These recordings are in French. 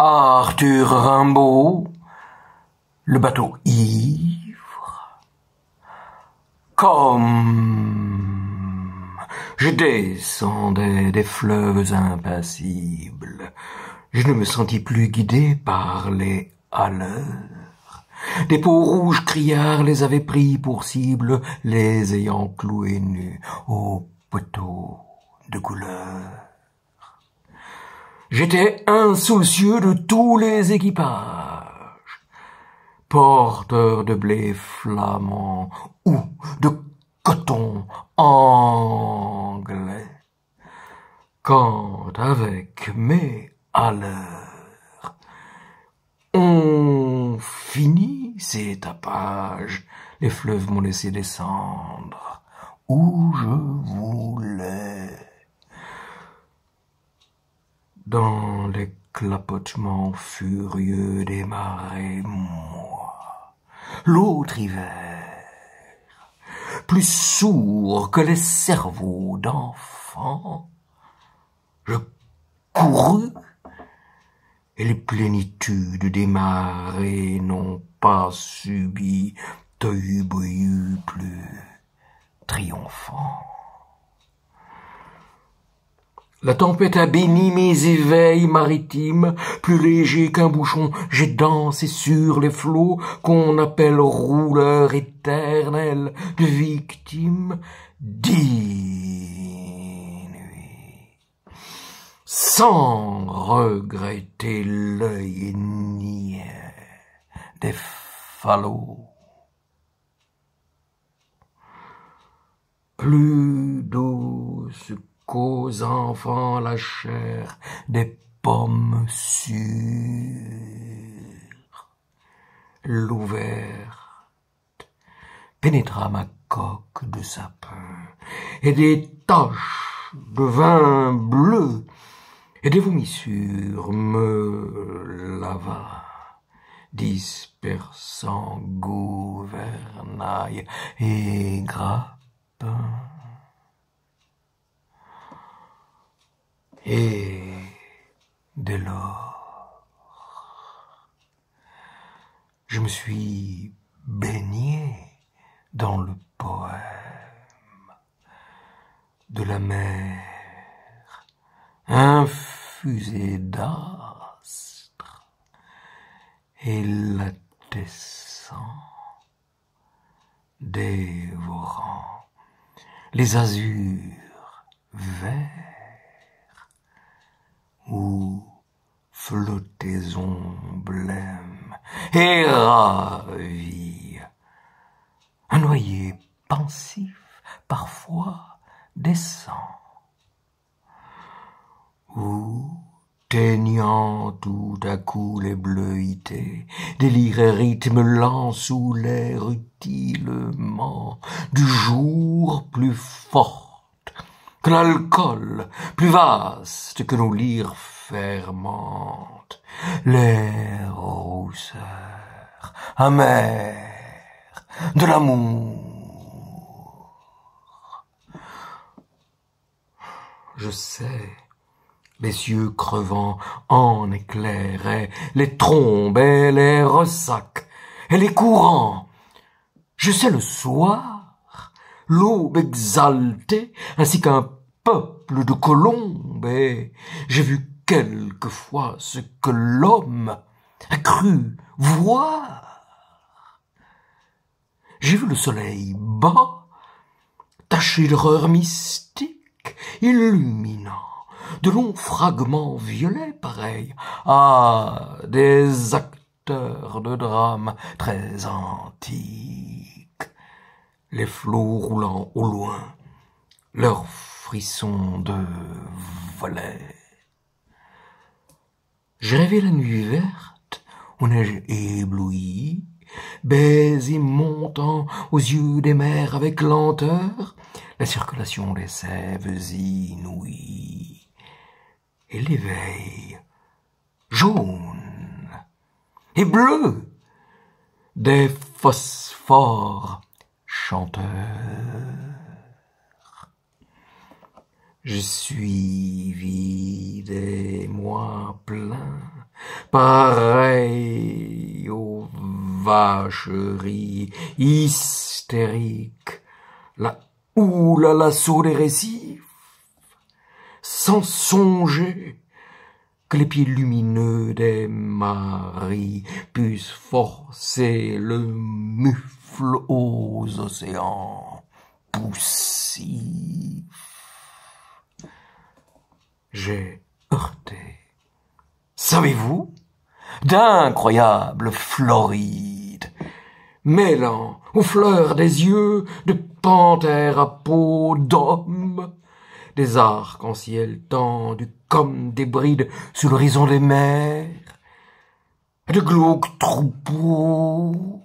Arthur Rimbaud, le bateau ivre. Comme je descendais des fleuves impassibles, je ne me sentis plus guidé par les haleurs. Des peaux rouges criards les avaient pris pour cible, les ayant cloués nus au poteau de couleur. J'étais insoucieux de tous les équipages, porteur de blé flamand ou de coton anglais, quand avec mes haleurs, on finit ces tapages, les fleuves m'ont laissé descendre où je voulais. Dans les clapotements furieux des marées, moi, l'autre hiver, plus sourd que les cerveaux d'enfants, je courus, et les plénitudes des marées n'ont pas subi tohu-bohu plus triomphant. La tempête a béni mes éveils maritimes, plus légers qu'un bouchon, j'ai dansé sur les flots qu'on appelle rouleurs éternels de victimes d'inuits, sans regretter l'œil niais des falots. Plus douce qu'aux enfants la chair des pommes sûres, l'ouverte pénétra ma coque de sapin, et des taches de vin bleu et des vomissures me lava, dispersant gouvernail et grappin. Et dès lors, je me suis baigné dans le poème de la mer, infusée d'astres et latescent, dévorant les azurs verts où flottaison blême et ravi, un noyer pensif parfois descend, où teignant tout à coup les bleuités, délire et rythme lent sous l'air rutilement du jour plus forte que l'alcool, plus vaste que nos lyres fermentent, les rousseurs amères de l'amour. Je sais, les yeux crevants en éclairaient les trombes et les ressacs et les courants. Je sais le soir, l'aube exaltée, ainsi qu'un peuple de colombes, et j'ai vu quelquefois ce que l'homme a cru voir. J'ai vu le soleil bas, taché d'horreur mystique, illuminant de longs fragments violets pareils à des acteurs de drames très antiques. Les flots roulant au loin, leurs frissons de volets. J'ai rêvé la nuit verte, aux neiges éblouies, baisers montant aux yeux des mers avec lenteur, la circulation des sèves inouïes, et l'éveil jaune et bleu des phosphores chanteurs. Je suis vide et moi plein, pareil aux vacheries hystériques, la houle à l'assaut des récifs, sans songer que les pieds lumineux des maris puissent forcer le mufle aux océans poussifs. J'ai heurté, savez-vous, d'incroyables Florides, mêlant aux fleurs des yeux de panthères à peau d'homme, des arcs-en-ciel tendus comme des brides sur l'horizon des mers, de glauques troupeaux.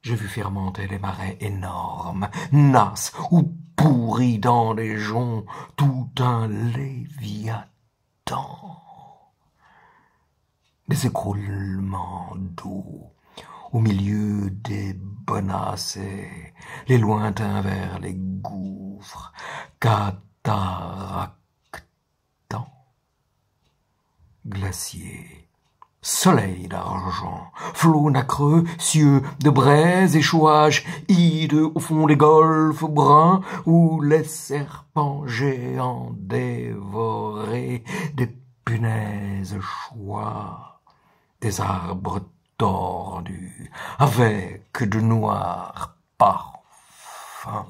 J'ai vu fermenter les marais énormes, nasses ou pourris dans des joncs, tout un léviathan. Des écroulements d'eau au milieu des bonacées, les lointains vers les gouffres, cataractants, glaciers, soleil d'argent, flots nacreux, cieux de braise, échouages hideux au fond des golfes bruns, où les serpents géants dévoraient des punaises choix, des arbres tordus, avec de noirs parfums.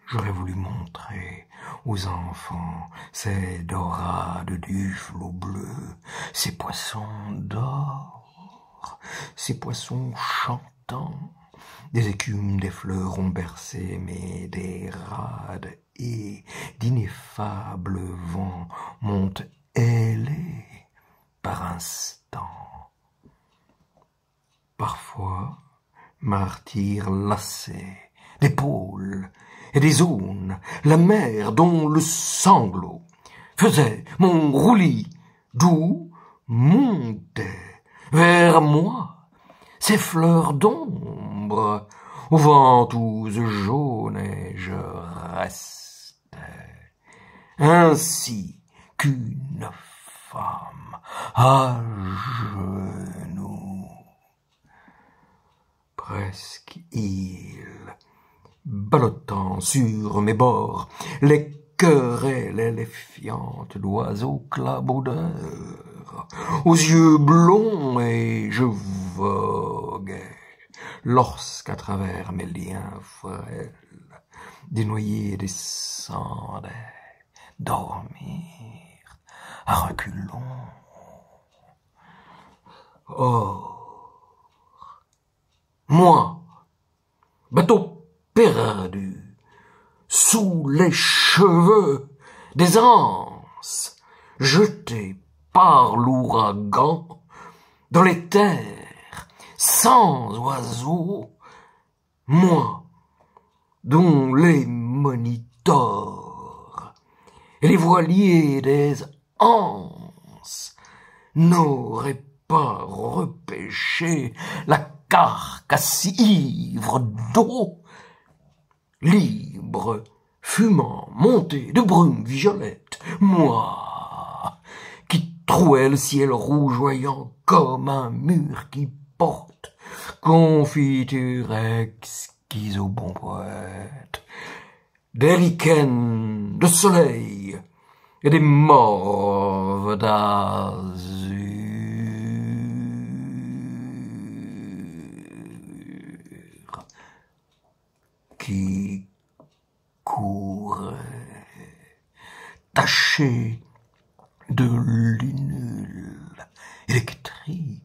J'aurais voulu montrer aux enfants ces dorades du flot bleu, ces poissons d'or, ces poissons chantants, des écumes des fleurs ont bercé mais des rades et d'ineffables vents m'ont ailé par instants. Parfois, martyr lassé, d'épaule et des zones, la mer dont le sanglot faisait mon roulis, d'où montaient vers moi ces fleurs d'ombre, aux ventouses jaunes, et je restais ainsi qu'une femme à genoux, presque île, ballottant sur mes bords les querelles les fientes d'oiseaux clabaudeurs, aux yeux blonds, et je voguais, lorsqu'à travers mes liens frêles, des noyés descendaient, dormir à reculons. Or, moi, bateau perdu, sous les cheveux des anses, jeté par l'ouragan dans les terres sans oiseaux, moi, dont les monitors et les voiliers des anses n'auraient pas repêché la carcasse ivre d'eau, libre, fumant, monté de brume violette, moi, qui trouais le ciel rougeoyant comme un mur qui porte confiture exquise au bon poète, des lichens de soleil et des morves d'azur, qui courait, taché de lunules électriques,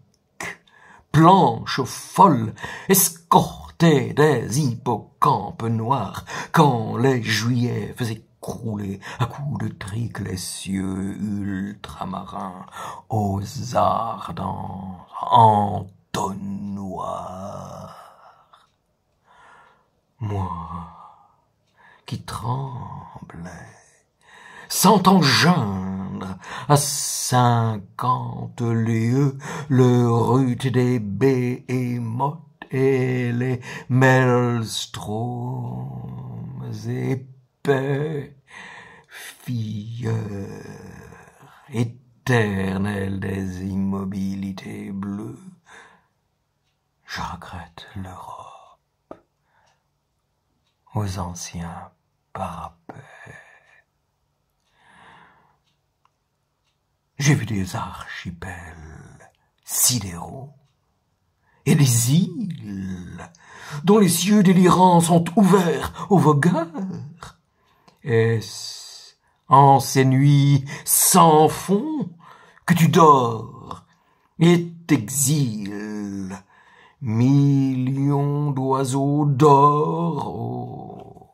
planches folles, escortées des hippocampes noirs, quand les juillets faisaient crouler à coups de trique les cieux ultramarins aux ardents entonnoirs. Moi, qui tremblais, sentant geindre à 50 lieues le rut des béhémoths et les maelstroms épais, filleurs et éternel des immobilités bleues. Je regrette l'Europe aux anciens parapets. J'ai vu des archipels sidéraux et des îles dont les yeux délirants sont ouverts aux vogueurs. Est-ce en ces nuits sans fond que tu dors et t'exiles, millions d'oiseaux d'or au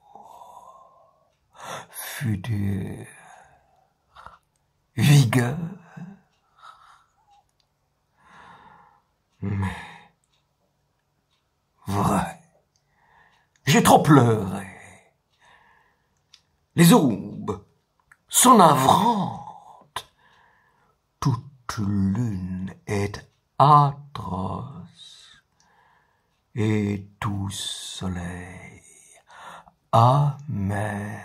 futur vigueur? Mais vrai, j'ai trop pleuré. Les aubes sont navrantes. Toute lune est atroce et tout soleil amer.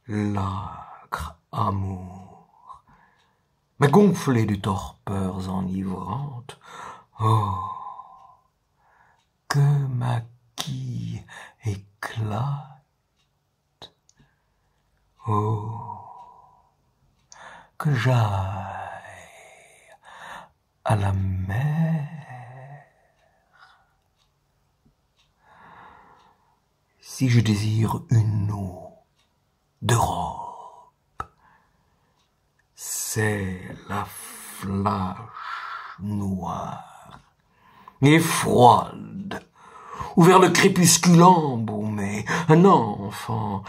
L'âcre amour m'a gonflé de torpeurs enivrantes. Oh, que ma quille éclate. Oh, que j'aille à la mer. Si je désire une eau d'Europe, c'est la flache noire et froide, où vers le crépuscule embaumé, un enfant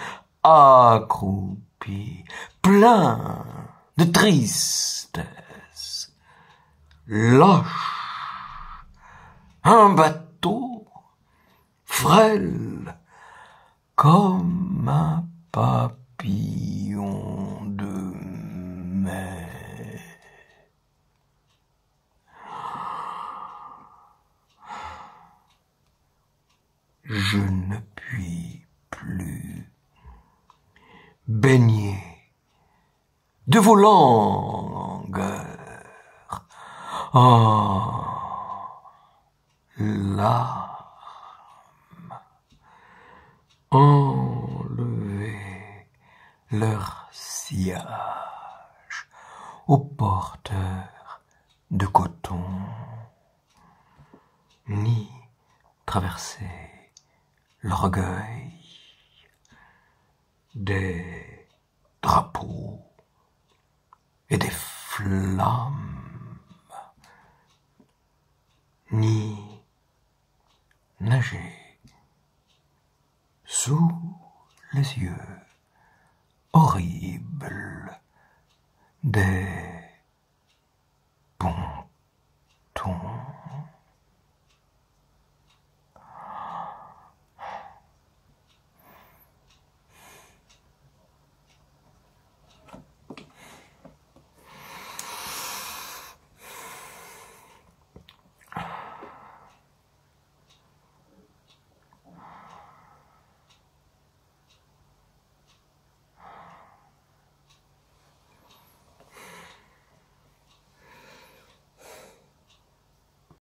accroupi, plein de tristesse, lâche un bateau frêle comme un papillon de mer. Je ne puis plus baigner de vos langueurs. Oh, larmes, enlevez leur sillage aux porteurs de coton, ni traverser l'orgueil des drapeaux et des flammes, ni nager sous les yeux horribles des